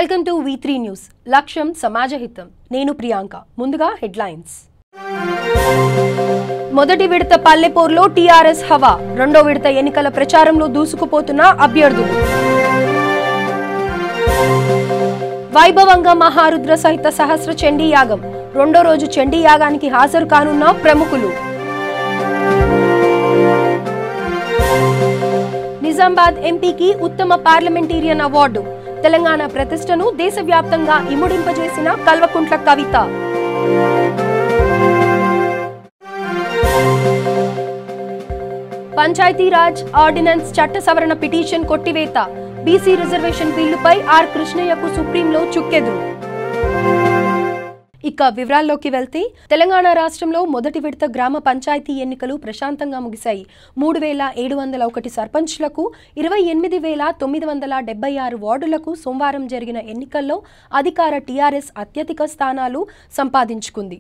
Welcome to V3 news. లక్ష్యం సమాజహితం. నేను ప్రియాంక. ముందుగా హెడ్లైన్స్. మొదటి విడత పల్లెపూర్లో టీఆర్ఎస్ హవా. రెండో విడత ఎన్నికల ప్రచారంలో దూసుకుపోతున్న అభ్యర్థులు. వైభవంగా మహారుద్ర సహిత సహస్ర చండీ యాగం. రెండో రోజు చండీ యాగానికి హాజరు కానున్న ప్రముఖులు. నిజామాబాద్ ఎంపీకి ఉత్తమ పార్లమెంటేరియన్ అవార్డు. తెలంగాణ ప్రతిష్టను దేశవ్యాప్తంగా ఇముడింపజేసిన కల్వకుంట్ల కవిత. పంచాయతీరాజ్ ఆర్డినెన్స్ చట్ట సవరణ పిటిషన్ కొట్టివేత. బీసీ రిజర్వేషన్ బిల్లుపై ఆర్ కృష్ణయ్యకు సుప్రీంలో చుక్కెదురు. ఇక వివరాల్లోకి వెళ్తే తెలంగాణ రాష్ట్రంలో మొదటి విడత గ్రామ పంచాయతీ ఎన్నికలు ప్రశాంతంగా ముగిశాయి. 3701 సర్పంచ్లకు 28,976 వార్డులకు సోమవారం జరిగిన ఎన్నికల్లో అధికార టీఆర్ఎస్ అత్యధిక స్థానాలు సంపాదించుకుంది.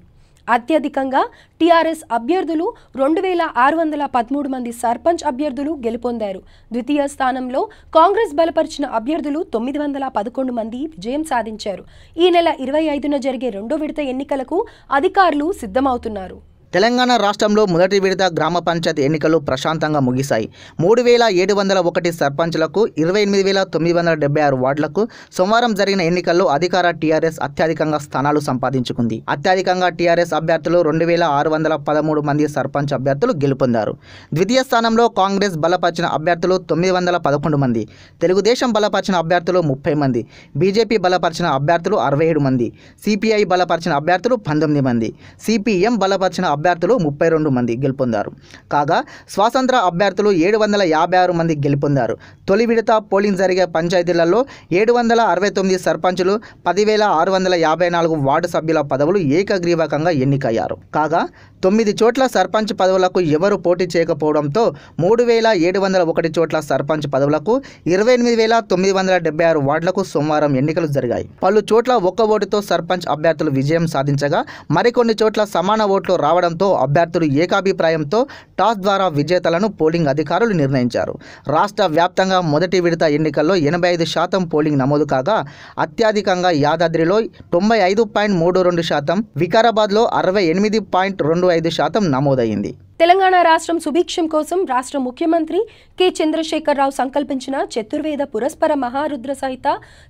అత్యధికంగా టీఆర్ఎస్ అభ్యర్థులు 2613 మంది సర్పంచ్ అభ్యర్థులు గెలుపొందారు. ద్వితీయ స్థానంలో కాంగ్రెస్ బలపరిచిన అభ్యర్థులు 911 మంది విజయం సాధించారు. ఈ నెల 25న జరిగే రెండో విడత ఎన్నికలకు అధికారులు సిద్ధమవుతున్నారు. తెలంగాణ రాష్ట్రంలో మొదటి విడత గ్రామ పంచాయతీ ఎన్నికలు ప్రశాంతంగా ముగిశాయి. 3701 సర్పంచ్లకు 28,976 వార్డులకు సోమవారం జరిగిన ఎన్నికల్లో అధికార టీఆర్ఎస్ అత్యధికంగా స్థానాలు సంపాదించుకుంది. అత్యధికంగా టీఆర్ఎస్ అభ్యర్థులు 2613 మంది సర్పంచ్ అభ్యర్థులు గెలుపొందారు. ద్వితీయ స్థానంలో కాంగ్రెస్ బలపరిచిన అభ్యర్థులు 911 మంది, తెలుగుదేశం బలపరిచిన అభ్యర్థులు 30 మంది, బీజేపీ బలపరిచిన అభ్యర్థులు 67 మంది, సిపిఐ బలపరిచిన అభ్యర్థులు 19 మంది, సిపిఎం బలపరిచిన అభ్యర్థులు 32 మంది గెలుపొందారు. కాగా స్వాతంత్ర అభ్యర్థులు 756 మంది గెలుపొందారు. తొలి విడత పోలింగ్ జరిగే పంచాయతీలలో 769 సర్పంచులు, 10,654 వార్డు సభ్యుల పదవులు ఏకగ్రీవకంగా ఎన్నికయ్యారు. కాగా 9 చోట్ల సర్పంచ్ పదవులకు ఎవరు పోటీ చేయకపోవడంతో 3701 చోట్ల సర్పంచ్ పదవులకు 28,976 వార్డులకు సోమవారం ఎన్నికలు జరిగాయి. పలు చోట్ల ఒక్క ఓటుతో సర్పంచ్ అభ్యర్థులు విజయం సాధించగా మరికొన్ని చోట్ల సమాన ఓట్లు రావడంతో అభ్యర్థులు ఏకాభిప్రాయంతో టాస్ ద్వారా విజేతలను పోలింగ్ అధికారులు నిర్ణయించారు. రాష్ట్ర వ్యాప్తంగా మొదటి విడత ఎన్నికల్లో 85% పోలింగ్ నమోదు కాగా అత్యధికంగా యాదాద్రిలో 95.32%, వికారాబాద్లో 68.25% నమోదైంది. తెలంగాణ రాష్ట్రం సుభిక్షం కోసం రాష్ట్ర ముఖ్యమంత్రి కె చంద్రశేఖరరావు సంకల్పించిన చతుర్వేద పురస్పర మహారుద్ర సహిత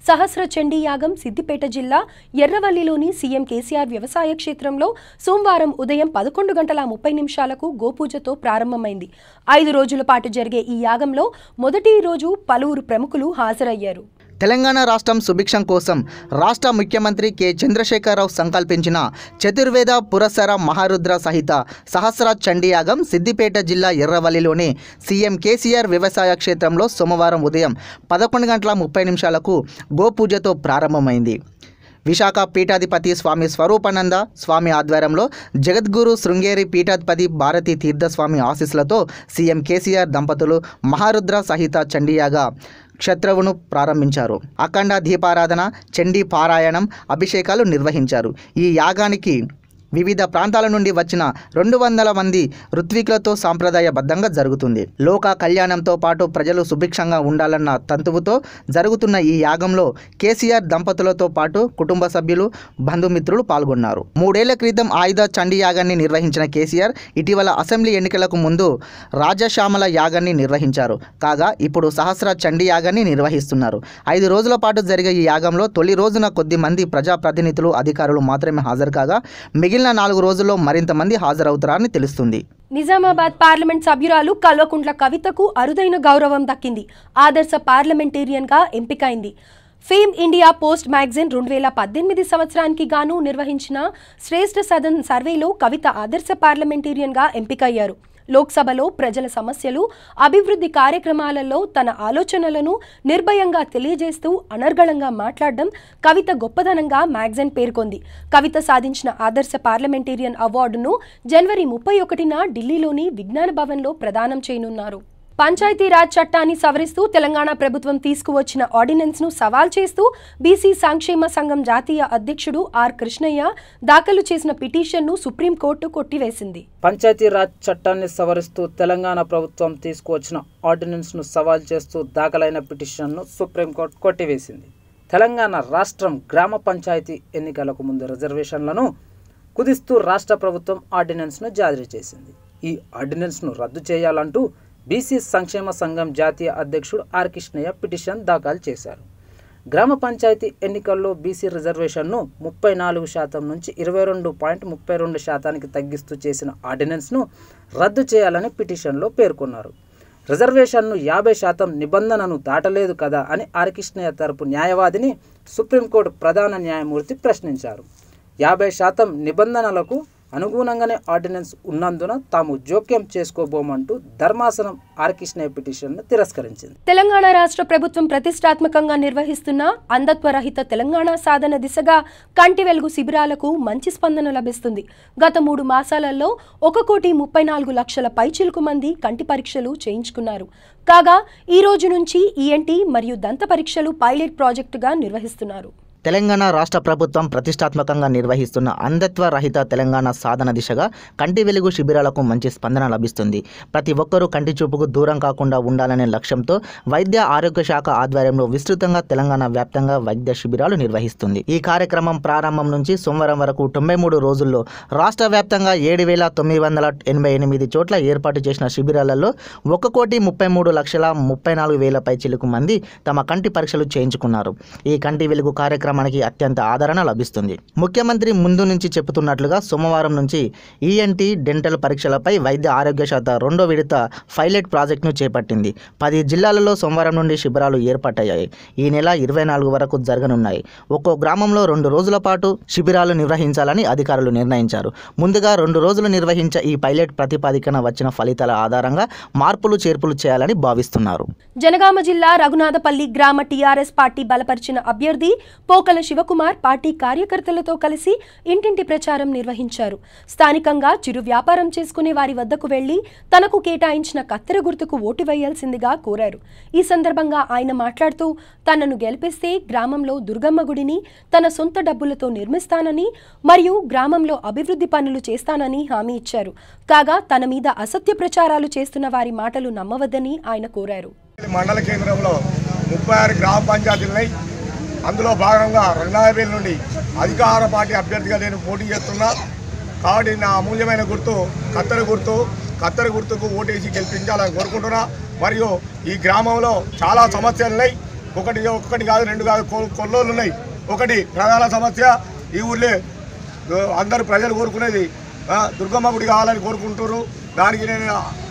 సహస్ర చండీ యాగం సిద్దిపేట జిల్లా ఎర్రవల్లిలోని సీఎం కేసీఆర్ వ్యవసాయ క్షేత్రంలో సోమవారం ఉదయం 11:30 గోపూజతో ప్రారంభమైంది. 5 రోజుల పాటు జరిగే ఈ యాగంలో మొదటి రోజు పలువురు ప్రముఖులు హాజరయ్యారు. తెలంగాణ రాష్ట్రం సుభిక్షం కోసం రాష్ట్ర ముఖ్యమంత్రి కె చంద్రశేఖరరావు సంకల్పించిన చతుర్వేద పురస్సర మహారుద్ర సహిత సహస్ర చండీ యాగం సిద్దిపేట జిల్లా ఎర్రవల్లిలోని సీఎం కేసీఆర్ వ్యవసాయ క్షేత్రంలో సోమవారం ఉదయం 11:30 గోపూజతో ప్రారంభమైంది. విశాఖ పీఠాధిపతి స్వామి స్వరూపానంద స్వామి ఆధ్వర్యంలో జగద్గురు శృంగేరి పీఠాధిపతి భారతీ తీర్థస్వామి ఆశీస్సులతో సీఎం కేసీఆర్ దంపతులు మహారుద్ర సహిత చండీయాగ క్షత్రవును ప్రారంభించారు. అఖండ దీపారాధన, చండీ పారాయణం, అభిషేకాలు నిర్వహించారు. ఈ యాగానికి వివిధ ప్రాంతాల నుండి వచ్చిన 200 మంది ఋత్వికులతో సాంప్రదాయబద్ధంగా జరుగుతుంది. లోక కళ్యాణంతో పాటు ప్రజలు సుభిక్షంగా ఉండాలన్న తంతువుతో జరుగుతున్న ఈ యాగంలో కేసీఆర్ దంపతులతో పాటు కుటుంబ సభ్యులు, బంధుమిత్రులు పాల్గొన్నారు. 3 ఏళ్ల క్రితం ఆయుధ చండీ యాగాన్ని నిర్వహించిన కేసీఆర్ ఇటీవల అసెంబ్లీ ఎన్నికలకు ముందు రాజశ్యామల యాగాన్ని నిర్వహించారు. కాగా ఇప్పుడు సహస్ర చండీ యాగాన్ని నిర్వహిస్తున్నారు. 5 రోజుల పాటు జరిగే ఈ యాగంలో తొలి రోజున కొద్ది మంది ప్రజాప్రతినిధులు, అధికారులు మాత్రమే హాజరు కాగా మిగిలిన 4 రోజుల్లో మరింత మంది హాజరవుతారని తెలుస్తుంది. నిజామాబాద్ పార్లమెంట్ సభ్యురాలు కల్వకుంట్ల కవితకు అరుదైన గౌరవం దక్కింది. ఆదర్శ పార్లమెంటేరియన్ గా ఎంపికైంది. ఫేమ్ ఇండియా పోస్ట్ మ్యాగజైన్ 2018 సంవత్సరానికి గాను నిర్వహించిన శ్రేష్ఠ సదన్ సర్వేలో కవిత ఆదర్శ పార్లమెంటేరియన్ గా ఎంపికయ్యారు. లోక్సభలో ప్రజల సమస్యలు, అభివృద్ధి కార్యక్రమాలలో తన ఆలోచనలను నిర్భయంగా తెలియజేస్తూ అనర్గళంగా మాట్లాడడం కవిత గొప్పదనంగా మ్యాగజైన్ పేర్కొంది. కవిత సాధించిన ఆదర్శ పార్లమెంటేరియన్ అవార్డును జనవరి 31న ఢిల్లీలోని విజ్ఞాన భవన్లో ప్రదానం చేయనున్నారు. పంచాయతీరాజ్ చట్టాన్ని సవరిస్తూ తెలంగాణ ప్రభుత్వం తీసుకువచ్చిన ఆర్డినెన్స్ ను సవాల్ చేస్తూ బీసీ సంక్షేమ సంఘం జాతీయ అధ్యక్షుడు ఆర్ కృష్ణయ్య దాఖలు చేసిన పిటిషన్ ను సుప్రీంకోర్టు కొట్టివేసింది. పంచాయతీరాజ్ చట్టాన్ని సవరిస్తూ తెలంగాణ ప్రభుత్వం తీసుకువచ్చిన ఆర్డినెన్స్ ను సవాల్ చేస్తూ దాఖలైన పిటిషన్ ను సుప్రీంకోర్టు కొట్టివేసింది. తెలంగాణ రాష్ట్రం గ్రామ పంచాయతీ ఎన్నికలకు ముందు రిజర్వేషన్లను కుదిస్తూ రాష్ట్ర ప్రభుత్వం ఆర్డినెన్స్ను జారీ చేసింది. ఈ ఆర్డినెన్స్ను రద్దు చేయాలంటూ బీసీ సంక్షేమ సంఘం జాతీయ అధ్యక్షుడు ఆర్ కృష్ణయ్య పిటిషన్ దాఖలు చేశారు. గ్రామ పంచాయతీ ఎన్నికల్లో బీసీ రిజర్వేషన్ను 34% నుంచి 22.32% తగ్గిస్తూ చేసిన ఆర్డినెన్స్ను రద్దు చేయాలని పిటిషన్లో పేర్కొన్నారు. రిజర్వేషన్ను 50% నిబంధనను దాటలేదు కదా అని ఆర్ కృష్ణయ్య తరపు న్యాయవాదిని సుప్రీంకోర్టు ప్రధాన న్యాయమూర్తి ప్రశ్నించారు. 50% నిబంధనలకు అనుగుణంగానే ఆర్డినెన్స్ ఉన్నందున తాము జోక్యం చేసుకోబోమంటూ ధర్మాసనం ఆర్ కృష్ణయ్య పిటిషన్ను తిరస్కరించింది. తెలంగాణ రాష్ట్ర ప్రభుత్వం ప్రతిష్టాత్మకంగా నిర్వహిస్తున్న అంధత్వ రహిత తెలంగాణ సాధన దిశగా కంటి వెలుగు శిబిరాలకు మంచి స్పందన లభిస్తుంది. గత 3 మాసాలలో 1,34,00,000 పైచిలుకు మంది కంటి పరీక్షలు చేయించుకున్నారు. కాగా ఈ రోజు నుంచి ఈఎన్టీ మరియు దంత పరీక్షలు పైలట్ ప్రాజెక్టుగా నిర్వహిస్తున్నారు. తెలంగాణ రాష్ట్ర ప్రభుత్వం ప్రతిష్టాత్మకంగా నిర్వహిస్తున్న అంధత్వ రహిత తెలంగాణ సాధన దిశగా కంటి వెలుగు శిబిరాలకు మంచి స్పందన లభిస్తుంది. ప్రతి ఒక్కరూ కంటి చూపుకు దూరం కాకుండా ఉండాలనే లక్ష్యంతో వైద్య ఆరోగ్య శాఖ ఆధ్వర్యంలో విస్తృతంగా తెలంగాణ వ్యాప్తంగా వైద్య శిబిరాలు నిర్వహిస్తుంది. ఈ కార్యక్రమం ప్రారంభం నుంచి సోమవారం వరకు 93 రోజుల్లో రాష్ట్ర వ్యాప్తంగా 7,988 చోట్ల ఏర్పాటు చేసిన శిబిరాలలో 1,33,34,000 పైచిలుకు మంది తమ కంటి పరీక్షలు చేయించుకున్నారు. ఈ కంటి వెలుగు కార్యక్రమం మనకి అత్యంత ఆదరణ లభిస్తుంది. ముఖ్యమంత్రి ముందు నుంచి చెబుతున్నట్లుగా సోమవారం నుంచి ఈఎన్టీ డెంటల్ పరీక్షలపై వైద్య ఆరోగ్య శాఖ 2వ విడత పైలట్ ప్రాజెక్టును చేపట్టింది. 10 జిల్లాలలో సోమవారం నుండి శిబిరాలు ఏర్పాటయ్యాయి. ఈ నెల 24 వరకు జరగనున్నాయి. ఒక్కో గ్రామంలో 2 రోజుల పాటు శిబిరాలు నిర్వహించాలని అధికారులు నిర్ణయించారు. ముందుగా 2 రోజులు నిర్వహించే ఈ పైలట్ ప్రతిపాదికన వచ్చిన ఫలితాల ఆధారంగా మార్పులు చేర్పులు చేయాలని భావిస్తున్నారు. జనగామ జిల్లా రఘునాథపల్లి గ్రామ టీఆర్ఎస్ పార్టీ బలపరిచిన అభ్యర్థి పోకల శివకుమార్ పార్టీ కార్యకర్తలతో కలిసి ఇంటింటి ప్రచారం నిర్వహించారు. స్థానికంగా చిరు వ్యాపారం చేసుకునే వారి వద్దకు వెళ్లి తనకు కేటాయించిన కత్తెర గుర్తుకు ఓటు వేయాల్సిందిగా కోరారు. ఈ సందర్భంగా ఆయన మాట్లాడుతూ తనను గెలిపిస్తే గ్రామంలో దుర్గమ్మ గుడిని తన సొంత డబ్బులతో నిర్మిస్తానని మరియు గ్రామంలో అభివృద్ధి పనులు చేస్తానని హామీ ఇచ్చారు. కాగా తన మీద అసత్య ప్రచారాలు చేస్తున్న వారి మాటలు నమ్మవద్దని ఆయన కోరారు. మండల కేంద్రంలో 36 గ్రామ పంచాయతీలున్నాయి. అందులో భాగంగా రఘునాథపల్లి నుండి అధికార పార్టీ అభ్యర్థిగా నేను పోటీ చేస్తున్నా. కాబట్టి నా అమూల్యమైన గుర్తు కత్తెర గుర్తుకు ఓటేసి గెలిపించాలని కోరుకుంటున్నా. మరియు ఈ గ్రామంలో చాలా సమస్యలు ఉన్నాయి. ఒకటి కాదు 2 కాదు కొల్లోళ్ళు ఉన్నాయి. ఒకటి ప్రధాన సమస్య ఈ ఊళ్ళో అందరూ ప్రజలు కోరుకునేది దుర్గమ్మ గుడి కావాలని కోరుకుంటున్నారు. దానికి నేను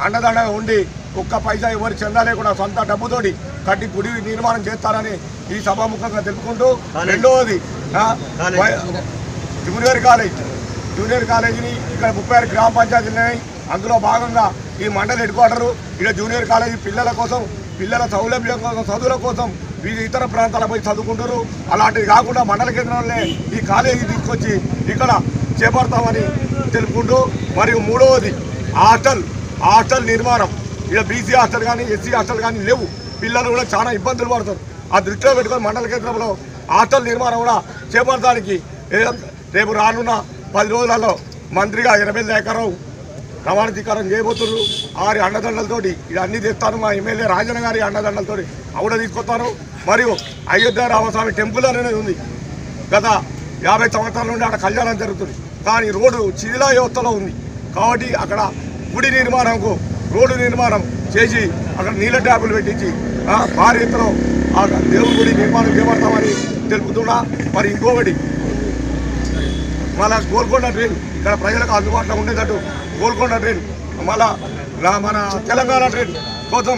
అండదండగా ఉండి ఒక్క పైసా ఎవరి చందా లేకుండా సొంత డబ్బుతోటి కట్టి గుడి నిర్మాణం చేస్తానని ఈ సభాముఖంగా తెలుపుకుంటూ, రెండవది జూనియర్ కాలేజీని ఇక్కడ 36 గ్రామ పంచాయతీలు ఉన్నాయి. అందులో భాగంగా ఈ మండల హెడ్ క్వార్టరు ఇక్కడ జూనియర్ కాలేజీ పిల్లల కోసం, పిల్లల సౌలభ్యం కోసం, చదువుల కోసం వీళ్ళు ఇతర ప్రాంతాలకు పోయి చదువుకుంటారు. అలాంటివి కాకుండా మండల కేంద్రంలోనే ఈ కాలేజీ తీసుకొచ్చి ఇక్కడ చేపడతామని తెలుపుకుంటూ, మరియు మూడవది హాస్టల్ నిర్మాణం. ఇక్కడ బీసీ హాస్టల్ కానీ ఎస్సీ హాస్టల్ కానీ లేవు. పిల్లలు కూడా చాలా ఇబ్బందులు పడతారు. ఆ దృష్టిలో పెట్టుకొని మండల కేంద్రంలో హాస్టల్ నిర్మాణం కూడా చేపడటానికి రేపు రానున్న 10 రోజులలో మంత్రిగా 80 ఎకరాలు రవాణా స్వీకారం చేయబోతున్నారు. వారి అండదండలతోటి ఇది అన్నీ తెస్తాను. మా ఎమ్మెల్యే రాజన్న గారి అండదండలతో కూడా తీసుకొస్తాను. మరియు అయోధ్య రామస్వామి టెంపుల్ అనేది ఉంది. గత 50 సంవత్సరాల నుండి అక్కడ కళ్యాణం జరుగుతుంది. కానీ రోడ్డు శిథిలా వ్యవస్థలో ఉంది. కాబట్టి అక్కడ గుడి రోడ్డు నిర్మాణం చేసి అక్కడ నీళ్ళ ట్యాపులు పెట్టించి భారీ ఎత్తులో ఆ దేవుడి గుడి నిర్మాణం చేపడతామని తెలుపుతున్నా. మరి ఇంకొకటి మళ్ళా గోల్కొండ ట్రైన్ ఇక్కడ ప్రజలకు అందుబాటులో ఉండేటట్టు గోల్కొండ ట్రైన్ మళ్ళా మన తెలంగాణ ట్రైన్ కోసం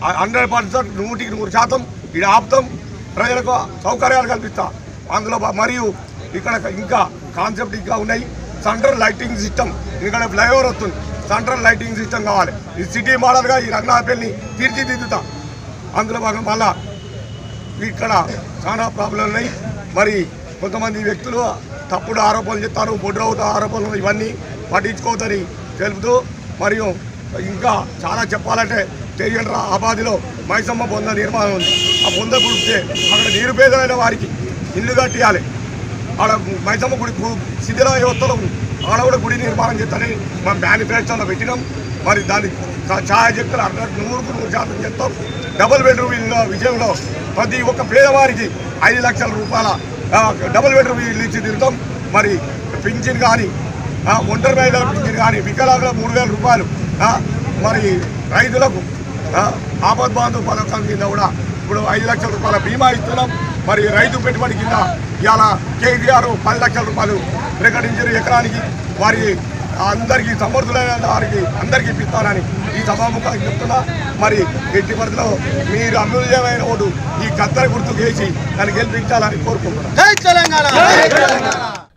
100% 100% ఇక్కడ ఆపుతాం. ప్రజలకు సౌకర్యాలు కల్పిస్తాం. అందులో మరియు ఇక్కడ ఇంకా కాన్సెప్ట్ ఇంకా ఉన్నాయి. సెంట్రల్ లైటింగ్ సిస్టమ్, ఇక్కడ ఫ్లైఓవర్ వస్తుంది, సెంట్రల్ లైటింగ్ సిస్టమ్ కావాలి. ఈ సిటీ మోడల్గా ఈ రఘునాథపల్లిని తీర్చిదిద్దుతాం. అందులో భాగం మళ్ళా ఇక్కడ చాలా ప్రాబ్లం ఉన్నాయి. మరి కొంతమంది వ్యక్తులు తప్పుడు ఆరోపణలు చేస్తారు, బొడ్రవుత ఆరోపణలు, ఇవన్నీ పట్టించుకోవద్దని తెలుపుతూ, మరియు ఇంకా చాలా చెప్పాలంటే తెలియని ఆబాదిలో మైసమ్మ బొంద నిర్మాణం ఉంది. ఆ బొంద గుడితే అక్కడ నిరుపేదమైన వారికి ఇల్లు కట్టియాలి. ఆడ మైసమ్మ గుడి శిథిల వ్యవస్థలో ఉంది. ఆడ కూడా గుడి నిర్మాణం చేస్తానని మా మేనిఫెస్టోలో పెట్టినాం. మరి దాని ఛాయాశక్తులు 100% చేస్తాం. డబుల్ బెడ్రూమ్ ఇళ్ళ విషయంలో ప్రతి ఒక్క పేదవారికి 5 లక్షల రూపాయల డబుల్ బెడ్రూమ్ ఇల్లు ఇచ్చి తిరుగుతాం. మరి పింఛన్ కానీ ఒంటరి మహిళల పింఛన్ కానీ వికలాంగుల 3000 రూపాయలు మరి రైతులకు ఆపద్ బాంధవ పథకం కింద కూడా ఇప్పుడు 5 లక్షల రూపాయల బీమా ఇస్తున్నాం. మరి రైతు పెట్టుబడి కింద ఇవాళ కేసీఆర్ 10 లక్షల రూపాయలు ప్రకటించారు ఎకరానికి. వారి అందరికీ సమర్థులైన వారికి అందరికీ ఇప్పిస్తానని ఈ సభాముఖంగా చెప్తున్నా. మరి ఎట్టి పరిధిలో మీరు అమూల్యమైన ఓటు ఈ కత్తెర గుర్తు చేసి దాన్ని గెలిపించాలని కోరుకుంటున్నాను. జై తెలంగాణ.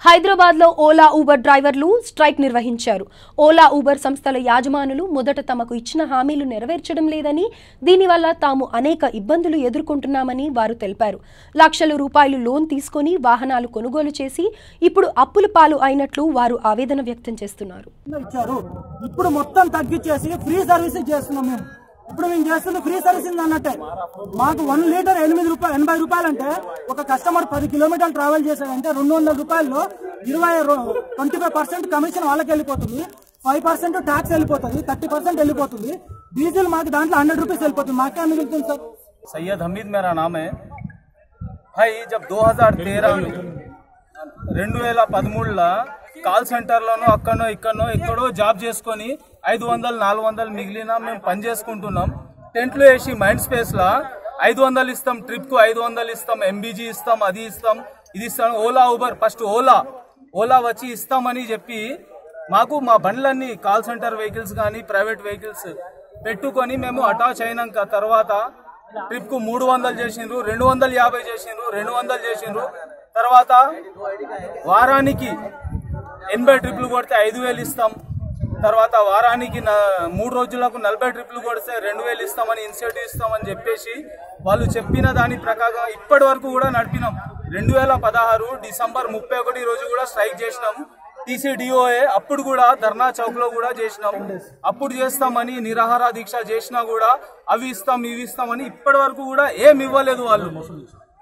హైదరాబాద్ లో ఓలా ఊబర్ డ్రైవర్లు స్ట్రైక్ నిర్వహించారు. ఓలా ఊబర్ సంస్థల యాజమానులు మొదట తమకు ఇచ్చిన హామీలు నెరవేర్చడం లేదని, దీనివల్ల తాము అనేక ఇబ్బందులు ఎదుర్కొంటున్నామని వారు తెలిపారు. లక్షల రూపాయలు లోన్ తీసుకొని వాహనాలు కొనుగోలు చేసి ఇప్పుడు అప్పుల పాలు అయినట్లు వారు ఆవేదన వ్యక్తం చేస్తున్నారు. ఇప్పుడు మొత్తం తగ్గించేసి ఫ్రీ సర్వీసింగ్ చేస్తున్నాం. ఇప్పుడు మేము చేస్తుంది ఫ్రీ సర్వీసింగ్ అన్నట్టే. మాకు 1 లీటర్ 80 రూపాయలు అంటే ఒక కస్టమర్ 10 కిలోమీటర్లు ట్రావెల్ చేశాడంటే 200 రూపాయల్లో 25% కమిషన్ వాళ్ళకి వెళ్ళిపోతుంది, 5% ట్యాక్స్ వెళ్ళిపోతుంది, 30% వెళ్ళిపోతుంది. డీజిల్ మాకు దాంట్లో 100 రూపీస్ వెళ్ళిపోతుంది. మాకే మిగులుతుంది సార్. सैयद हमीद मेरा नाम है भाई. जब 2013 में 2013 కాల్ సెంటర్లోనో అక్కడనో ఇక్కడనో ఎక్కడో జాబ్ చేసుకొని 500-400 మిగిలిన మేము పని చేసుకుంటున్నాం. టెంట్లు వేసి మైండ్ స్పేస్లో 500 ఇస్తాం, ట్రిప్కు 500 ఇస్తాం, ఎంబీజీ ఇస్తాం, అది ఇస్తాం, ఇది ఇస్తాం. ఓలా ఊబర్ ఫస్ట్ ఓలా వచ్చి ఇస్తామని చెప్పి మాకు మా బండ్లన్నీ కాల్ సెంటర్ వెహికల్స్ కానీ ప్రైవేట్ వెహికల్స్ పెట్టుకొని మేము అటాచ్ అయినాక తర్వాత ట్రిప్కు 300 చేసిండ్రు, 250 చేసిండ్రు, 200 చేసిండ్రు. తర్వాత వారానికి 80 ట్రిప్లు కొడితే 5000 ఇస్తాం. తర్వాత వారానికి 3 రోజులకు 40 ట్రిప్లు కొడితే 2000 ఇస్తామని ఇన్సెంటివ్ ఇస్తామని చెప్పేసి వాళ్ళు చెప్పిన దాని ప్రకారం ఇప్పటి వరకు కూడా నడిపినాం. 2016 డిసెంబర్ 31 రోజు కూడా స్ట్రైక్ చేసినాం. TCDOA అప్పుడు కూడా ధర్నా చౌక్ లో కూడా చేసినాం. అప్పుడు చేస్తామని నిరాహార దీక్ష చేసినా కూడా అవి ఇస్తాం ఇవి ఇస్తామని ఇప్పటి వరకు కూడా ఏమి ఇవ్వలేదు.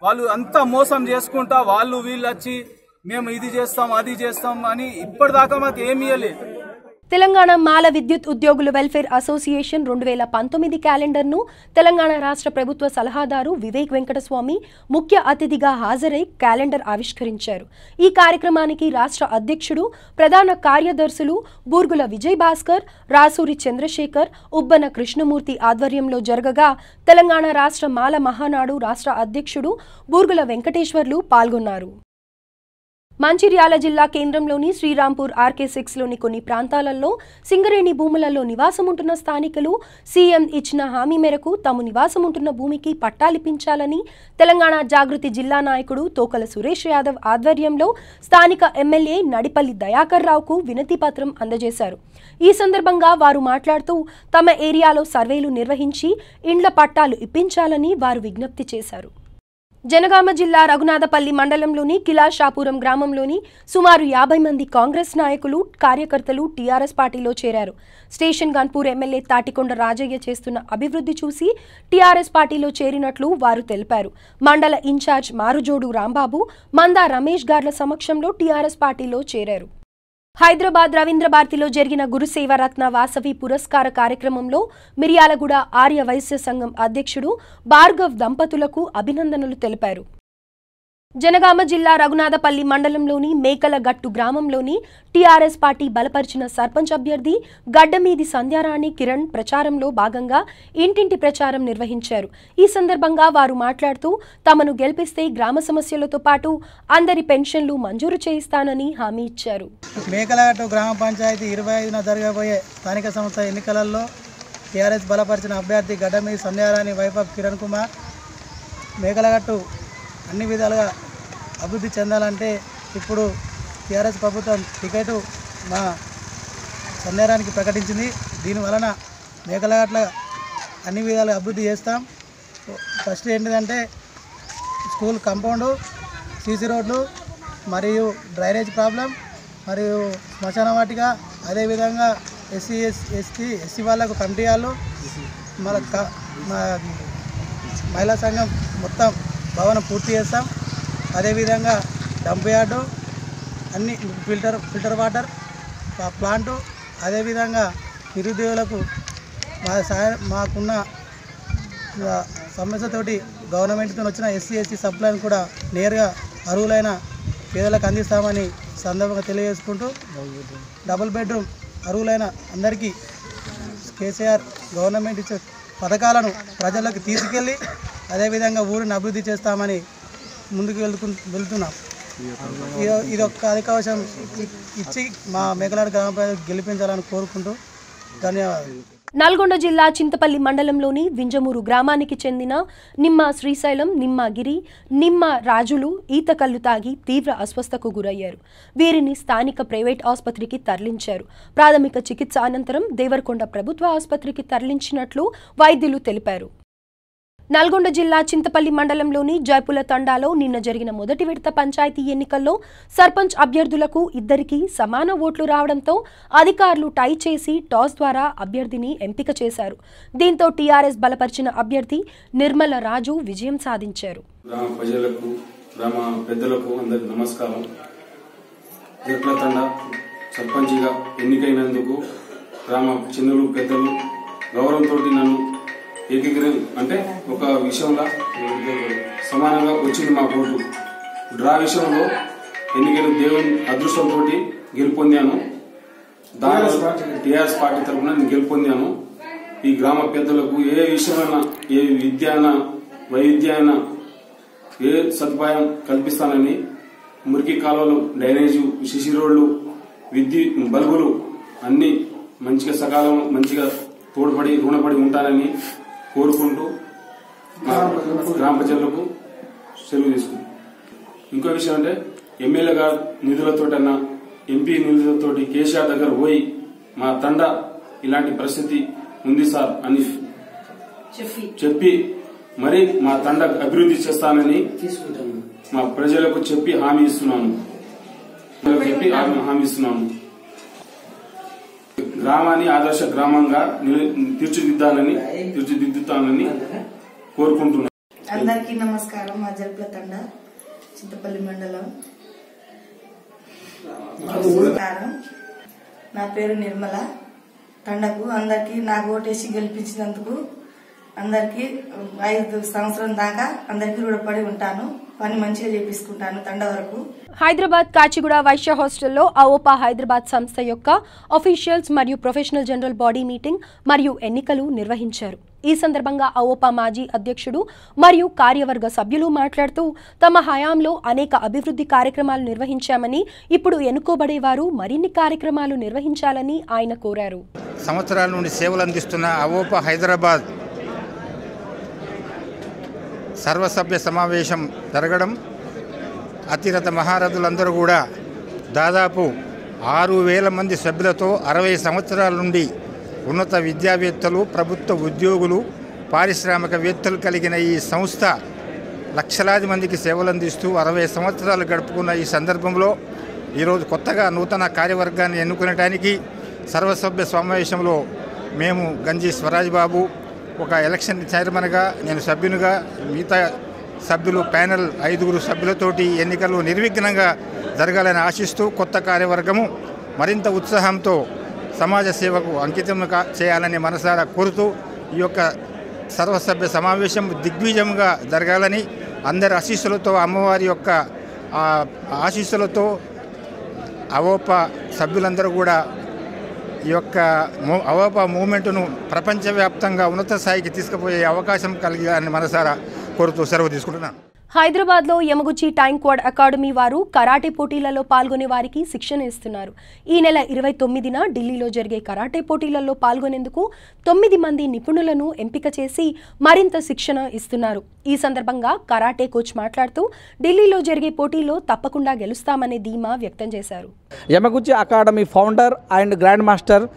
వాళ్ళు అంతా మోసం చేసుకుంటా వాళ్ళు వీళ్ళు వచ్చి మేము ఇది చేస్తాం అది చేస్తాం అని ఇప్పటిదాకా మాకు ఏమి ఇవ్వలేదు. తెలంగాణ మాల విద్యుత్ ఉద్యోగుల వెల్ఫేర్ అసోసియేషన్ 2019 క్యాలెండర్ను తెలంగాణ రాష్ట్ర ప్రభుత్వ సలహాదారు వివేక్ వెంకటస్వామి ముఖ్య అతిథిగా హాజరై క్యాలెండర్ ఆవిష్కరించారు. ఈ కార్యక్రమానికి రాష్ట్ర అధ్యక్షుడు, ప్రధాన కార్యదర్శులు బూర్గుల విజయ్ భాస్కర్, రాసూరి చంద్రశేఖర్, ఉబ్బన కృష్ణమూర్తి ఆధ్వర్యంలో జరగగా తెలంగాణ రాష్ట్ర మాల మహానాడు రాష్ట్ర అధ్యక్షుడు బూర్గుల వెంకటేశ్వర్లు పాల్గొన్నారు. మంచిర్యాల జిల్లా కేంద్రంలోని శ్రీరాంపూర్ RK6లోని కొన్ని ప్రాంతాలలో సింగరేణి భూములలో నివాసముంటున్న స్థానికులు సీఎం ఇచ్చిన హామీ మేరకు తాము నివాసముంటున్న భూమికి పట్టాలిపించాలని తెలంగాణ జాగృతి జిల్లా నాయకుడు తోకల సురేష్ యాదవ్ ఆధ్వర్యంలో స్థానిక ఎమ్మెల్యే నడిపల్లి దయాకర్ రావుకు వినతి పత్రం అందజేశారు. ఈ సందర్భంగా వారు మాట్లాడుతూ తమ ఏరియాలో సర్వేలు నిర్వహించి ఇండ్ల పట్టాలు ఇప్పించాలని వారు విజ్ఞప్తి చేశారు. జనగామ జిల్లా రఘునాథపల్లి మండలంలోని కిలాషాపురం గ్రామంలోని సుమారు 50 మంది కాంగ్రెస్ నాయకులు, కార్యకర్తలు టీఆర్ఎస్ పార్టీలో చేరారు. స్టేషన్ గన్పూర్ ఎమ్మెల్యే తాటికొండ రాజయ్య చేస్తున్న అభివృద్ధి చూసి టీఆర్ఎస్ పార్టీలో చేరినట్లు వారు తెలిపారు. మండల ఇన్ఛార్జ్ మారుజోడు రాంబాబు, మందా రమేష్ గార్ల సమక్షంలో టీఆర్ఎస్ పార్టీలో చేరారు. హైదరాబాద్ రవీంద్ర భారతిలో జరిగిన గురుసేవరత్న వాసవి పురస్కార కార్యక్రమంలో మిర్యాలగూడ ఆర్య వైశ్య సంఘం అధ్యక్షుడు భార్గవ్ దంపతులకు అభినందనలు తెలిపారు. జనగామ జిల్లా రఘునాథపల్లి మండలంలోని మేకలగట్టు గ్రామంలోని టీఆర్ఎస్ పార్టీ బలపరిచిన సర్పంచ్ అభ్యర్థి గడ్డమీది సంధ్యారాణి కిరణ్ ప్రచారంలో భాగంగా ఇంటింటి ప్రచారం నిర్వహించారు. ఈ సందర్భంగా వారు మాట్లాడుతూ తమను గెలిపిస్తే గ్రామ సమస్యలతో పాటు అందరి పెన్షన్లు మంజూరు చేయిస్తానని హామీ ఇచ్చారు. మేకలగట్టు గ్రామ పంచాయతీ 25న జరగబోయే స్థానిక సంస్థ ఎన్నికలలో టీఆర్ఎస్ బలపరిచిన అభ్యర్థి గడ్డమీది సంధ్యారాణి వైఫ్ ఆఫ్ కిరణ్ కుమార్. మేకలగట్టు అన్ని విధాలుగా అభివృద్ధి చెందాలంటే ఇప్పుడు టీఆర్ఎస్ ప్రభుత్వం టికెట్ మా సంధ్యారానికి ప్రకటించింది. దీనివలన మేకలగట్ల అన్ని విధాలుగా అభివృద్ధి చేస్తాం. ఫస్ట్ ఏంటిదంటే స్కూల్ కాంపౌండు, సీసీ రోడ్లు మరియు డ్రైనేజ్ ప్రాబ్లం మరియు శ్మశాన వాటిక, అదేవిధంగా ఎస్సీ వాళ్ళకు కమిటీ వాళ్ళు, మా మహిళా సంఘం మొత్తం భవనం పూర్తి చేస్తాం. అదేవిధంగా డంప్ యార్డు, అన్ని ఫిల్టర్ వాటర్ ప్లాంటు, అదేవిధంగా నిరుద్యోగులకు మాకున్న సమస్యతోటి గవర్నమెంట్తో వచ్చిన ఎస్సీ ఎస్టీ సప్లైని కూడా నేరుగా అర్హులైన పేదలకు అందిస్తామని సందర్భంగా తెలియజేసుకుంటూ డబుల్ బెడ్రూమ్ అర్హులైన అందరికీ కేసీఆర్ గవర్నమెంట్ ఇచ్చే పథకాలను ప్రజలకు తీసుకెళ్ళి అదేవిధంగా ఊరిని అభివృద్ధి చేస్తామని ముందుకు వెళ్తున్నాం. ఇది ఒక్క అవకాశం ఇచ్చి మా మేకలాడ గ్రామ ప్రజలకు గెలిపించాలని కోరుకుంటూ ధన్యవాదాలు. నల్గొండ జిల్లా చింతపల్లి మండలంలోని వింజమూరు గ్రామానికి చెందిన నిమ్మ శ్రీశైలం, నిమ్మగిరి, నిమ్మ రాజులు ఈత కళ్ళు తాగి తీవ్ర అస్వస్థకు గురయ్యారు. వీరిని స్థానిక ప్రైవేట్ ఆసుపత్రికి తరలించారు. ప్రాథమిక చికిత్స అనంతరం దేవరకొండ ప్రభుత్వ ఆసుపత్రికి తరలించినట్లు వైద్యులు తెలిపారు. నల్గొండ జిల్లా చింతపల్లి మండలంలోని జైపుల తండాలో నిన్న జరిగిన మొదటి విడత పంచాయతీ ఎన్నికల్లో సర్పంచ్ అభ్యర్థులకు ఇద్దరికీ సమాన ఓట్లు రావడంతో అధికారులు టై చేసి టాస్ ద్వారా అభ్యర్థిని ఎంపిక చేశారు. దీంతో టీఆర్ఎస్ బలపరిచిన అభ్యర్థి నిర్మల రాజు విజయం సాధించారు. గ్రామ ప్రజలకు, గ్రామ పెద్దలకు అందరికీ నమస్కారం. జైపుల తండా సర్పంచిగా ఎన్నికైనందుకు గ్రామ చిన్నలు పెద్దలు గౌరవంతో నన్ను అంటే ఒక విషయంలో సమానంగా వచ్చింది మా ఓటు. డ్రా విషయంలో ఎన్నికలు దేవుని అదృష్టంతో గెలుపొందాను. దాని టీఆర్ఎస్ పార్టీ తరఫున నేను గెలుపొందాను. ఈ గ్రామ పెద్దలకు ఏ విషయమైనా, ఏ విద్య అయినా, వైద్య అయినా ఏ సదుపాయం కల్పిస్తానని మురికి కాలువలు, డ్రైనేజు, సిసి రోడ్లు, విద్యుత్ బల్బులు అన్ని మంచిగా సకాలం మంచిగా తోడ్పడి రుణపడి ఉంటానని కోరుకుంటూ గ్రామ ప్రజలకు సెలవు తీసుకుంటాం. ఇంకో విషయం అంటే ఎమ్మెల్యే గారు నిధులతోటన్నా, ఎంపీ నిధులతోటి కేసీఆర్ దగ్గర పోయి మా తండ ఇలాంటి పరిస్థితి ఉంది సార్ అని చెప్పి మరి మా తండ అభివృద్ధి చేస్తానని మా ప్రజలకు చెప్పి హామీ ఇస్తున్నాను. గ్రామాన్ని ఆదర్శ గ్రామంగా తీర్చిదిద్దుతానని కోరుకుంటున్నాను. అందరికీ నమస్కారం. మా జైపుల తండ చింతపల్లి మండలం. నా పేరు నిర్మల. తండకు అందరికి నాకు ఓటేసి గెలిపించినందుకు అందరికి 5 సంవత్సరం దాకా అందరికీ రుణపడి ఉంటాను. పని మంచిగా చేపించుకుంటాను తండ వరకు. హైదరాబాద్ కాచిగూడ వైశ్య హాస్టల్లో అవోపా హైదరాబాద్ సంస్థ యొక్క అఫీషియల్స్ మరియు ప్రొఫెషనల్ జనరల్ బాడీ మీటింగ్ మరియు ఎన్నికలు నిర్వహించారు. ఈ సందర్భంగా అవోపా మాజీ అధ్యక్షుడు మరియు కార్యవర్గ సభ్యులు మాట్లాడుతూ తమ హయాంలో అనేక అభివృద్ధి కార్యక్రమాలు నిర్వహించామని, ఇప్పుడు ఎన్నుకోబడేవారు మరిన్ని కార్యక్రమాలు నిర్వహించాలని ఆయన కోరారు. సంవత్సరాల నుండి సేవలు అందిస్తున్న అవోపా హైదరాబాద్ సర్వసభ్య సమావేశం జరగడం, అతిరథ మహారథులందరూ కూడా దాదాపు 6,000 మంది సభ్యులతో 60 సంవత్సరాల నుండి ఉన్నత విద్యావేత్తలు, ప్రభుత్వ ఉద్యోగులు, పారిశ్రామికవేత్తలు కలిగిన ఈ సంస్థ లక్షలాది మందికి సేవలు అందిస్తూ 60 సంవత్సరాలు గడుపుకున్న ఈ సందర్భంలో ఈరోజు కొత్తగా నూతన కార్యవర్గాన్ని ఎన్నుకునడానికి సర్వసభ్య సమావేశంలో మేము గంజి స్వరాజ్ బాబు, ఒక ఎలక్షన్ చైర్మన్గా, నేను సభ్యునిగా, మిగతా సభ్యులు ప్యానెల్ 5 సభ్యులతోటి ఎన్నికలు నిర్విఘ్నంగా జరగాలని ఆశిస్తూ కొత్త కార్యవర్గము మరింత ఉత్సాహంతో సమాజ సేవకు అంకితం చేయాలని మనసారా కోరుతూ ఈ యొక్క సర్వసభ్య సమావేశం దిగ్విజయంగా జరగాలని అందరి ఆశీస్సులతో, అమ్మవారి యొక్క ఆశీస్సులతో అవోపా సభ్యులందరూ కూడా ఈ యొక్క అవోపా మూవ్మెంట్ను ప్రపంచవ్యాప్తంగా ఉన్నత స్థాయికి తీసుకుపోయే అవకాశం కలిగాలని మనసారా కోరుతూ సెలవు తీసుకుంటున్నాను. హైదరాబాద్లో యమగుచి టైంక్వాడ్ అకాడమీ వారు కరాటే పోటీలలో పాల్గొనే వారికి శిక్షణ ఇస్తున్నారు. ఈ నెల 29న ఢిల్లీలో జరిగే కరాటే పోటీలలో పాల్గొనేందుకు 9 మంది నిపుణులను ఎంపిక చేసి మరింత శిక్షణ ఇస్తున్నారు. ఈ సందర్భంగా కరాటే కోచ్ మాట్లాడుతూ ఢిల్లీలో జరిగే పోటీలో తప్పకుండా గెలుస్తామనే ధీమా వ్యక్తం చేశారు. Yamaguchi academy founder and grand master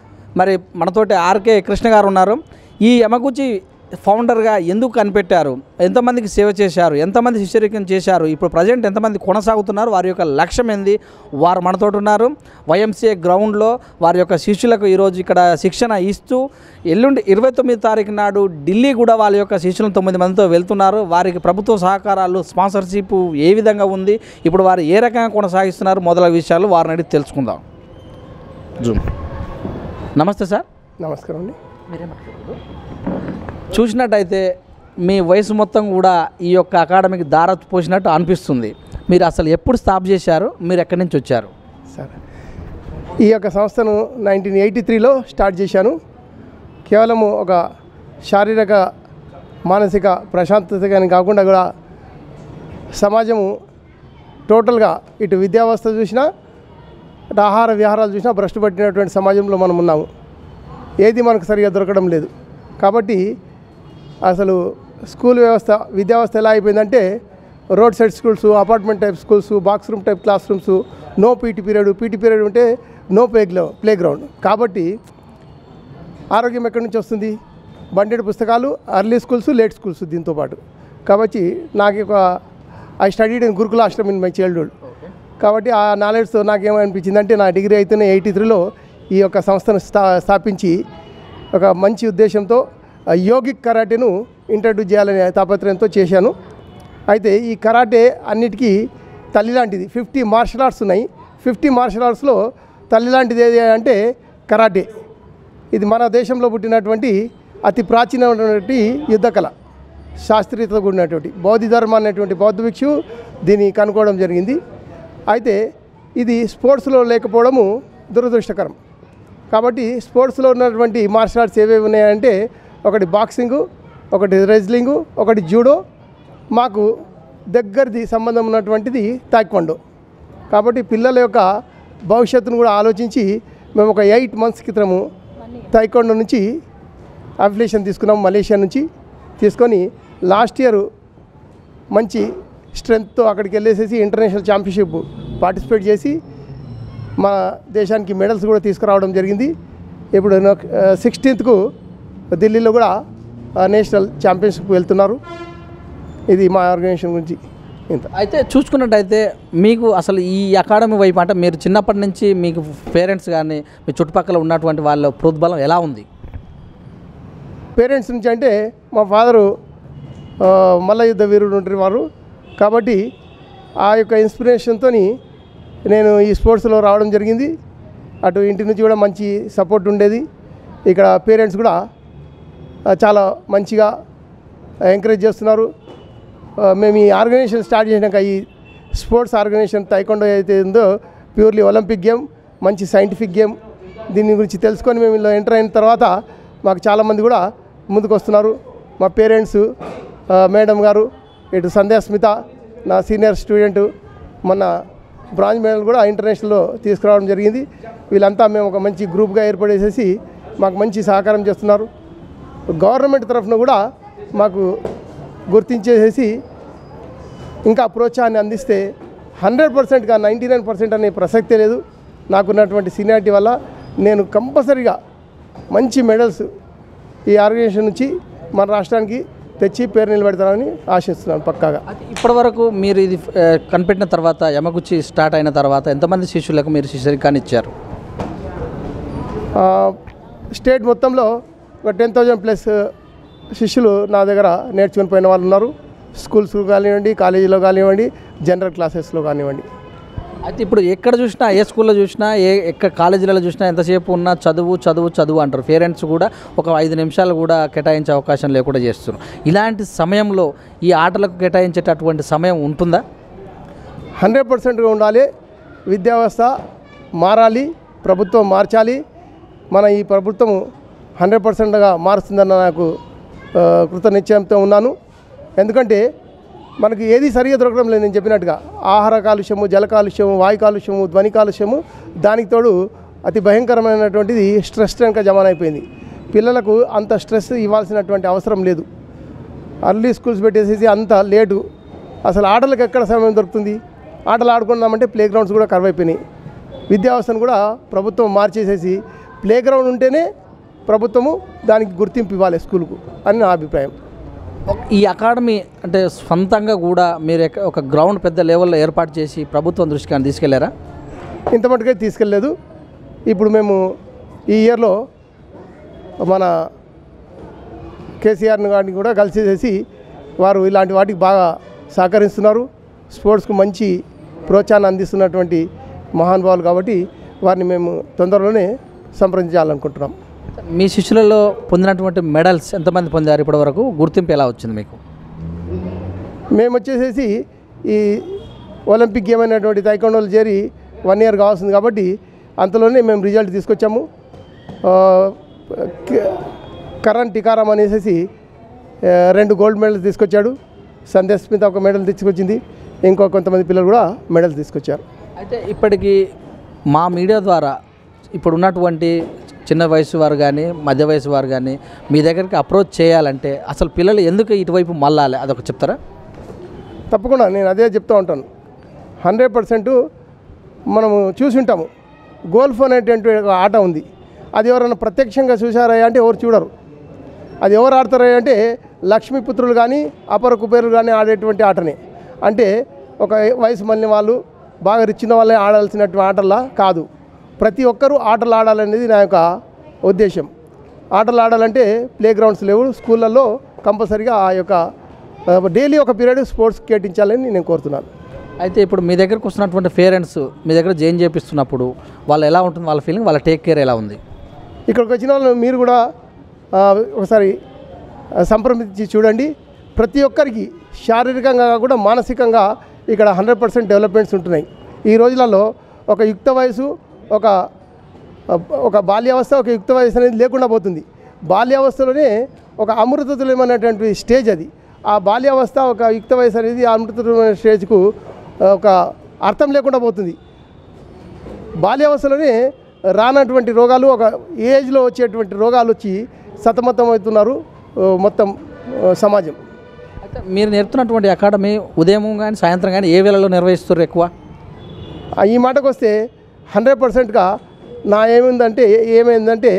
మరి మనతోటి ఆర్కే కృష్ణ గారు ఉన్నారు. ఈ యమగుచి ఫౌండర్గా ఎందుకు కనిపెట్టారు, ఎంతమందికి సేవ చేశారు, ఎంతమంది శిష్యరికం చేశారు, ఇప్పుడు ప్రజెంట్ ఎంతమంది కొనసాగుతున్నారు, వారి యొక్క లక్ష్యం ఏంది, వారు మనతో ఉన్నారు. వైఎంసీఏ గ్రౌండ్లో వారి యొక్క శిష్యులకు ఈరోజు ఇక్కడ శిక్షణ ఇస్తూ ఎల్లుండి 29 తారీఖు నాడు ఢిల్లీ కూడా వాళ్ళ యొక్క శిష్యులను 9 మందితో వెళ్తున్నారు. వారికి ప్రభుత్వ సహకారాలు, స్పాన్సర్షిప్ ఏ విధంగా ఉంది, ఇప్పుడు వారు ఏ రకంగా కొనసాగిస్తున్నారు, మొదలగు విషయాలు వారిని అడిగి తెలుసుకుందాం. జూమ్. నమస్తే సార్. నమస్కారం అండి. చూసినట్టయితే మీ వయసు మొత్తం కూడా ఈ యొక్క అకాడమీకి దార పోసినట్టు అనిపిస్తుంది. మీరు అసలు ఎప్పుడు స్టాప్ చేశారు, మీరు ఎక్కడి నుంచి వచ్చారు? సరే, ఈ యొక్క సంస్థను 1983లో స్టార్ట్ చేశాను. కేవలము ఒక శారీరక మానసిక ప్రశాంతతగాని కాకుండా కూడా సమాజము టోటల్గా ఇటు విద్యా వ్యవస్థ చూసినా అటు ఆహార విహారాలు చూసినా భ్రష్టు పట్టినటువంటి సమాజంలో మనం ఉన్నాము. ఏది మనకు సరిగా దొరకడం లేదు. కాబట్టి అసలు స్కూల్ వ్యవస్థ విద్యా వ్యవస్థ ఎలా అయిపోయిందంటే roadside schools, apartment type schools, box room type classrooms, no PT period ఉంటే నో ప్లే గ్రౌండ్. కాబట్టి ఆరోగ్యం ఎక్కడి నుంచి వస్తుంది? బండెడ్ పుస్తకాలు, అర్లీ స్కూల్స్, లేట్ స్కూల్స్ దీంతోపాటు. కాబట్టి నాకు ఐ స్టడీడ్ ఇన్ గురుకుల ఆశ్రమం ఇన్ మై చైల్డ్హుడ్. కాబట్టి ఆ నాలెడ్జ్తో నాకేమనిపించింది అంటే నా డిగ్రీ అయితేనే 83లో ఈ యొక్క సంస్థను స్థాపించి ఒక మంచి ఉద్దేశంతో యోగిక్ కరాటేను ఇంట్రడ్యూస్ చేయాలనే తాపత్రయంతో చేశాను. అయితే ఈ కరాటే అన్నిటికీ తల్లి లాంటిది. 50 మార్షల్ ఆర్ట్స్ ఉన్నాయి. 50 మార్షల్ ఆర్ట్స్లో తల్లి లాంటిది ఏది అంటే కరాటే. ఇది మన దేశంలో పుట్టినటువంటి అతి ప్రాచీనమైనటువంటి యుద్ధ కళ, శాస్త్రీయతతో కూడినటువంటి బౌద్ధ ధర్మ అనేటువంటి బౌద్ధ భిక్షు దీన్ని కనుక్కోవడం జరిగింది. అయితే ఇది స్పోర్ట్స్లో లేకపోవడము దురదృష్టకరం. కాబట్టి స్పోర్ట్స్లో ఉన్నటువంటి మార్షల్ ఆర్ట్స్ ఏవేవి ఉన్నాయంటే ఒకటి బాక్సింగు, ఒకటి రెజ్లింగు, ఒకటి జూడో, మాకు దగ్గరది సంబంధం ఉన్నటువంటిది తాయిక్వాండో. కాబట్టి పిల్లల యొక్క భవిష్యత్తును కూడా ఆలోచించి మేము ఒక 8 months క్రితము తాయిక్వాండో నుంచి అఫిలియేషన్ తీసుకున్నాం. మలేషియా నుంచి తీసుకొని లాస్ట్ ఇయర్ మంచి స్ట్రెంగ్త్తో అక్కడికి వెళ్ళేసేసి ఇంటర్నేషనల్ ఛాంపియన్షిప్ పార్టిసిపేట్ చేసి మా దేశానికి మెడల్స్ కూడా తీసుకురావడం జరిగింది. ఇప్పుడు 16th ఢిల్లీలో కూడా నేషనల్ ఛాంపియన్షిప్ వెళ్తున్నారు. ఇది మా ఆర్గనైజేషన్ గురించి ఇంత. అయితే చూసుకున్నట్టయితే మీకు అసలు ఈ అకాడమీ వైపు అంటే మీరు చిన్నప్పటి నుంచి మీకు పేరెంట్స్ కానీ మీ చుట్టుపక్కల ఉన్నటువంటి వాళ్ళ ప్రోద్బలం ఎలా ఉంది? పేరెంట్స్ నుంచి అంటే మా ఫాదరు మల్ల యుద్ధ వీరుడు ఉండేవారు. కాబట్టి ఆ యొక్క ఇన్స్పిరేషన్తో నేను ఈ స్పోర్ట్స్లో రావడం జరిగింది. అటు ఇంటి నుంచి కూడా మంచి సపోర్ట్ ఉండేది. ఇక్కడ పేరెంట్స్ కూడా చాలా మంచిగా ఎంకరేజ్ చేస్తున్నారు. మేము ఈ ఆర్గనైజేషన్ స్టార్ట్ చేసినాక ఈ స్పోర్ట్స్ ఆర్గనైజేషన్ తాయిక్వాండో అయితే ఉందో ప్యూర్లీ ఒలింపిక్ గేమ్, మంచి సైంటిఫిక్ గేమ్. దీని గురించి తెలుసుకొని మేము ఇలా ఎంటర్ అయిన తర్వాత మాకు చాలామంది కూడా ముందుకు వస్తున్నారు. మా పేరెంట్స్, మేడం గారు, ఇటు సంధ్యా స్మిత నా సీనియర్ స్టూడెంటు మొన్న బ్రాంజ్ మెడల్ కూడా ఇంటర్నేషనల్లో తీసుకురావడం జరిగింది. వీళ్ళంతా మేము ఒక మంచి గ్రూప్గా ఏర్పడేసేసి మాకు మంచి సహకారం చేస్తున్నారు. గవర్నమెంట్ తరఫున కూడా మాకు గుర్తించేసేసి ఇంకా ప్రోత్సాహాన్ని అందిస్తే 100%గా 99% అనే ప్రసక్తే లేదు. నాకున్నటువంటి సీనియారిటీ వల్ల నేను కంపల్సరీగా మంచి మెడల్స్ ఈ ఆర్గనైజేషన్ నుంచి మన రాష్ట్రానికి తెచ్చి పేరు నిలబెడతానని ఆశిస్తున్నాను పక్కాగా. ఇప్పటివరకు మీరు ఇది కనిపెట్టిన తర్వాత యమగుచి స్టార్ట్ అయిన తర్వాత ఎంతమంది శిష్యులకు మీరు శిష్యరికాన్ని ఇచ్చారు? స్టేట్ మొత్తంలో ఒక 10,000+ శిష్యులు నా దగ్గర నేర్చుకుని పోయిన వాళ్ళు ఉన్నారు. స్కూల్స్ కానివ్వండి, కాలేజీలో కానివ్వండి, జనరల్ క్లాసెస్లో కానివ్వండి. అయితే ఇప్పుడు ఎక్కడ చూసినా, ఏ స్కూల్లో చూసినా, ఎక్కడ కాలేజీలలో చూసినా ఎంతసేపు ఉన్నా చదువు చదువు చదువు అంటారు. పేరెంట్స్ కూడా ఒక 5 నిమిషాలు కూడా కేటాయించే అవకాశం లేకుండా చేస్తున్నారు. ఇలాంటి సమయంలో ఈ ఆటలకు కేటాయించేటటువంటి సమయం ఉంటుందా? 100%గా ఉండాలి. విద్యా వ్యవస్థ మారాలి, ప్రభుత్వం మార్చాలి. మన ఈ ప్రభుత్వం 100%గా మారుస్తుందన్న నాకు కృత నిశ్చయంతో ఉన్నాను. ఎందుకంటే మనకు ఏది సరిగా దొరకడం లేదు. నేను చెప్పినట్టుగా ఆహార కాలుష్యము, జల కాలుష్యము, వాయు కాలుష్యము, ధ్వని కాలుష్యము, దానికి తోడు అతి భయంకరమైనటువంటిది స్ట్రెస్ కనుక జమ అయిపోయింది. పిల్లలకు అంత స్ట్రెస్ ఇవ్వాల్సినటువంటి అవసరం లేదు. అర్లీ స్కూల్స్ పెట్టేసేసి అంత లేటు. అసలు ఆటలకు ఎక్కడ సమయం దొరుకుతుంది? ఆటలు ఆడుకుందామంటే ప్లే గ్రౌండ్స్ కూడా కరువు అయిపోయినాయి. విద్యా వ్యవస్థను కూడా ప్రభుత్వం మార్చేసేసి ప్లే గ్రౌండ్ ఉంటేనే ప్రభుత్వము దానికి గుర్తింపు ఇవ్వాలి స్కూల్కు అని నా అభిప్రాయం. ఈ అకాడమీ అంటే సొంతంగా కూడా మీరు ఒక గ్రౌండ్ పెద్ద లెవెల్లో ఏర్పాటు చేసి ప్రభుత్వం దృష్టికి తీసుకెళ్లారా? ఇంత మటుకే తీసుకెళ్ళలేదు. ఇప్పుడు మేము ఈ ఇయర్లో మన కేసీఆర్ని గారిని కూడా కలిసేసి వారు ఇలాంటి వాటికి బాగా సహకరిస్తున్నారు. స్పోర్ట్స్కు మంచి ప్రోత్సాహాన్ని అందిస్తున్నటువంటి మహానుభావులు కాబట్టి వారిని మేము తొందరలోనే సంప్రదించాలనుకుంటున్నాం. మీ శిష్యులలో పొందినటువంటి మెడల్స్ ఎంతమంది పొందారు ఇప్పటివరకు? గుర్తింపు ఎలా వచ్చింది మీకు? మేము వచ్చేసేసి ఈ ఒలింపిక్ గేమ్ అయినటువంటి తైకొండోలు చేరి 1 year కావాల్సింది కాబట్టి అంతలోనే మేము రిజల్ట్ తీసుకొచ్చాము. కరణ్ టికారాం అనేసి 2 gold మెడల్స్ తీసుకొచ్చాడు. సందేశ్ స్మిత ఒక మెడల్ తీసుకొచ్చింది. ఇంకో కొంతమంది పిల్లలు కూడా మెడల్ తీసుకొచ్చారు. అయితే ఇప్పటికీ మా మీడియా ద్వారా ఇప్పుడు ఉన్నటువంటి చిన్న వయసు వారు కానీ మధ్య వయసు వారు కానీ మీ దగ్గరికి అప్రోచ్ చేయాలంటే అసలు పిల్లలు ఎందుకు ఇటువైపు మళ్ళాలి అదొక చెప్తారా? తప్పకుండా నేను అదే చెప్తూ ఉంటాను. 100% మనము చూసి ఉంటాము. గోల్ఫ్ అనేటువంటి ఒక ఆట ఉంది. అది ఎవరైనా ప్రత్యక్షంగా చూసారా అంటే ఎవరు చూడరు. అది ఎవరు ఆడతారా అంటే లక్ష్మీపుత్రులు కానీ అపర కుబేరులు కానీ ఆడేటువంటి ఆటనే. అంటే ఒక వయసు మళ్ళీ వాళ్ళు బాగా రిచ్చిన వాళ్ళే ఆడాల్సినటువంటి ఆటలా కాదు. ప్రతి ఒక్కరూ ఆటలు ఆడాలనేది నా యొక్క ఉద్దేశం. ఆటలు ఆడాలంటే ప్లే గ్రౌండ్స్ లేవు, స్కూళ్ళల్లో కంపల్సరీగా ఆ యొక్క డైలీ ఒక పీరియడ్ స్పోర్ట్స్ కేటాయించాలని నేను కోరుతున్నాను. అయితే ఇప్పుడు మీ దగ్గరకు వస్తున్నటువంటి పేరెంట్స్ మీ దగ్గర జాయిన్ చేపిస్తున్నప్పుడు వాళ్ళు ఎలా ఉంటుంది, వాళ్ళ ఫీలింగ్, వాళ్ళ టేక్ కేర్ ఎలా ఉంది? ఇక్కడికి వచ్చిన వాళ్ళు మీరు కూడా ఒకసారి సంప్రదించి చూడండి. ప్రతి ఒక్కరికి శారీరకంగా కూడా మానసికంగా ఇక్కడ 100% డెవలప్మెంట్స్ ఉంటున్నాయి. ఈ రోజులలో ఒక యుక్త వయసు, ఒక బాల్యావస్థ, ఒక యుక్త వయసు అనేది లేకుండా పోతుంది. బాల్యావస్థలోనే ఒక అమృతతుల్యమైనటువంటి స్టేజ్ అది. ఆ బాల్యావస్థ, ఒక యుక్త వయసు అనేది ఆ అమృతతుల్యమైన స్టేజ్కు ఒక అర్థం లేకుండా పోతుంది. బాల్యావస్థలోనే రానటువంటి రోగాలు, ఒక ఏజ్లో వచ్చేటువంటి రోగాలు వచ్చి సతమతం అవుతున్నారు మొత్తం సమాజం. అయితే మీరు నేర్పుతున్నటువంటి అకాడమీ ఉదయం కానీ సాయంత్రం కానీ ఏ వేళలో నిర్వహిస్తారు ఎక్కువ? ఈ మాటకు వస్తే 100%గా నా ఏమైందంటే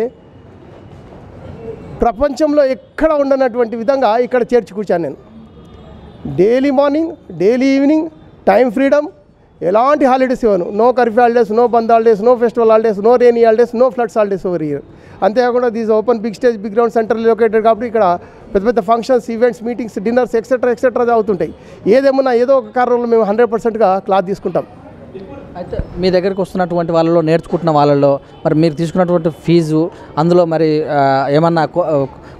ప్రపంచంలో ఎక్కడ ఉండనటువంటి విధంగా ఇక్కడ చేర్చి కూర్చాను నేను. Daily morning, daily evening, time freedom, ఎలాంటి హాలిడేస్ ఇవ్వను. No curfew holidays, no bandh holidays, no festival holidays, no rainy holidays, no floods holidays over year. అంతేకాకుండా these open big stage, big ground centre located కాబట్టి ఇక్కడ పెద్ద పెద్ద functions, events, meetings, dinners etcetera అవుతుంటాయి. ఏదేమన్నా ఏదో ఒక కారణంలో మేము 100%గా క్లాస్ తీసుకుంటాం. అయితే మీ దగ్గరికి వస్తున్నటువంటి వాళ్ళలో, నేర్చుకుంటున్న వాళ్ళలో మరి మీరు తీసుకున్నటువంటి ఫీజు, అందులో మరి ఏమన్నా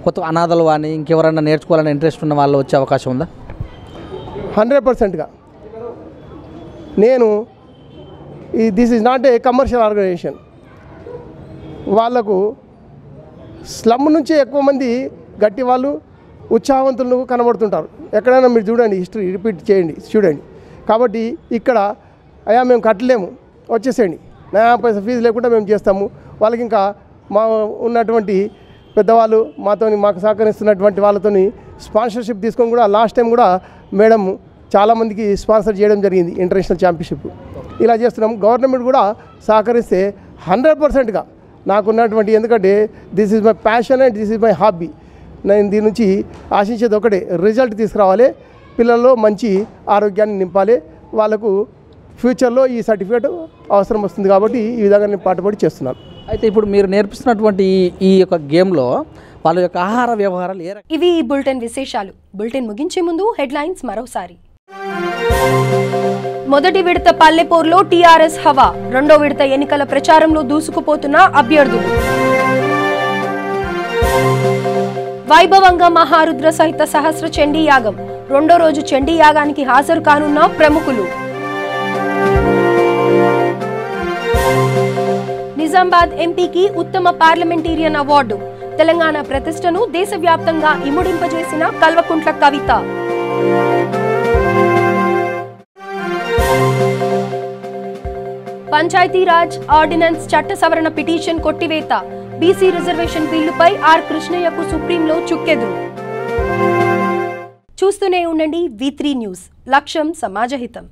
కొత్త అనాథలు కానీ ఇంకెవరన్నా నేర్చుకోవాలని ఇంట్రెస్ట్ ఉన్న వాళ్ళు వచ్చే అవకాశం ఉందా? 100%గా నేను this is not a commercial organization. వాళ్లకు స్లమ్ నుంచే ఎక్కువ మంది గట్టి వాళ్ళు, ఉత్సాహవంతులు కనబడుతుంటారు. ఎక్కడైనా మీరు చూడండి, హిస్టరీ రిపీట్ చేయండి, చూడండి. కాబట్టి ఇక్కడ అయ్యా మేము కట్టలేము, వచ్చేసేయండి, నా పైసా ఫీజు లేకుండా మేము చేస్తాము. వాళ్ళకి ఇంకా మా ఉన్నటువంటి పెద్దవాళ్ళు మాకు సహకరిస్తున్నటువంటి వాళ్ళతో స్పాన్సర్షిప్ తీసుకొని కూడా లాస్ట్ టైం కూడా మేడం చాలామందికి స్పాన్సర్ చేయడం జరిగింది, ఇంటర్నేషనల్ ఛాంపియన్షిప్. ఇలా చేస్తున్నాం. గవర్నమెంట్ కూడా సహకరిస్తే 100%గా నాకున్నటువంటి, ఎందుకంటే this is my passion and this is my hobby. నేను దీని నుంచి ఆశించేది ఒకటే, రిజల్ట్ తీసుకురావాలి, పిల్లల్లో మంచి ఆరోగ్యాన్ని నింపాలి, వాళ్ళకు ఫ్యూచర్లో ఈ సర్టిఫికేట్ అవసరం వస్తుంది కాబట్టి ఈ విధంగా నేను పాటుపడి చేస్తున్నాను. అయితే ఇప్పుడు మీరు నేర్పిస్తున్నటువంటి ఈ యొక్క గేమ్లో వాళ్ళ యొక్క ఆహార వ్యవహారాలు ఇవి ఈ బులెటిన్ విశేషాలు. బులెటిన్ ముగించే ముందు హెడ్లైన్స్ మరోసారి. మొదటి విడత పల్లెపూర్లో టీఆర్ఎస్ హవా, రెండో విడత ఎన్నికల ప్రచారంలో దూసుకుపోతున్న అభ్యర్థులు. వైభవంగా మహారుద్ర సహిత సహస్ర చండీ యాగం, రెండో రోజు చండీ యాగానికి హాజరు కానున్న ప్రముఖులు. నిజామాబాద్ ఎంపీకి ఉత్తమ పార్లమెంటేరియన్ అవార్డు, తెలంగాణ ప్రతిష్టను దేశవ్యాప్తంగా ఇముడింపజేసిన కల్వకుంట్ల కవిత. పంచాయతీరాజ్ ఆర్డినెన్స్ చట్ట సవరణ పిటిషన్ కొట్టివేత, బీసీ రిజర్వేషన్ బిల్లుపై ఆర్ కృష్ణయ్యకు సుప్రీంలో చుక్కెదురు. చూస్తూనే ఉండండి V3 న్యూస్, లక్ష్యం సమాజహితం.